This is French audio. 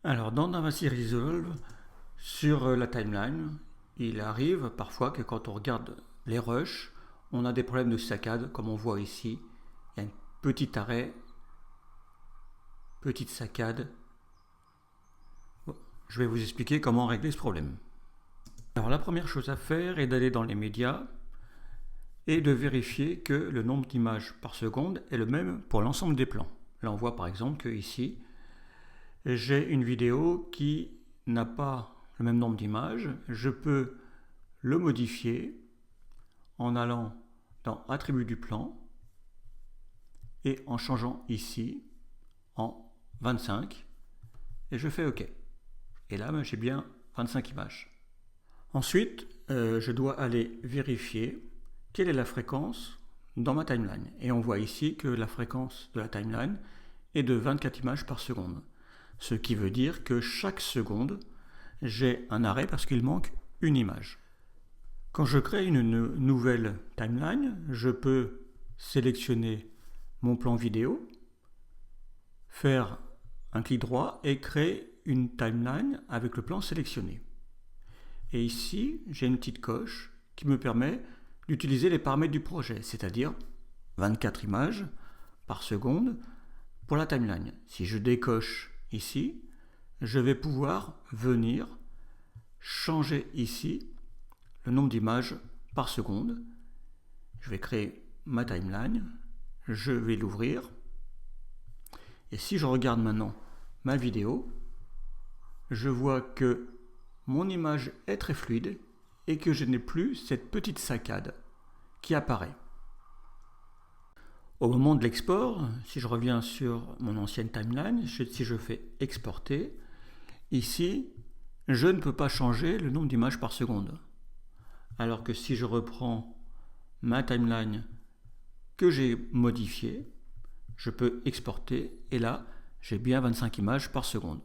Alors, dans DaVinci Resolve, sur la timeline, il arrive parfois que quand on regarde les rushs, on a des problèmes de saccade, comme on voit ici. Il y a un petit arrêt, petite saccade. Bon, je vais vous expliquer comment régler ce problème. Alors, la première chose à faire est d'aller dans les médias et de vérifier que le nombre d'images par seconde est le même pour l'ensemble des plans. Là, on voit par exemple que ici, j'ai une vidéo qui n'a pas le même nombre d'images. Je peux le modifier en allant dans Attributs du plan et en changeant ici en 25 et je fais OK. Et là, j'ai bien 25 images. Ensuite, je dois aller vérifier quelle est la fréquence dans ma timeline. Et on voit ici que la fréquence de la timeline est de 24 images par seconde. Ce qui veut dire que chaque seconde, j'ai un arrêt parce qu'il manque une image. Quand je crée une nouvelle timeline, je peux sélectionner mon plan vidéo, faire un clic droit et créer une timeline avec le plan sélectionné. Et ici, j'ai une petite coche qui me permet d'utiliser les paramètres du projet, c'est-à-dire 24 images par seconde pour la timeline. Si je décoche ici, je vais pouvoir venir changer ici le nombre d'images par seconde. Je vais créer ma timeline, je vais l'ouvrir. Et si je regarde maintenant ma vidéo, je vois que mon image est très fluide et que je n'ai plus cette petite saccade qui apparaît. Au moment de l'export, si je reviens sur mon ancienne timeline, si je fais exporter, ici, je ne peux pas changer le nombre d'images par seconde. Alors que si je reprends ma timeline que j'ai modifiée, je peux exporter et là, j'ai bien 25 images par seconde.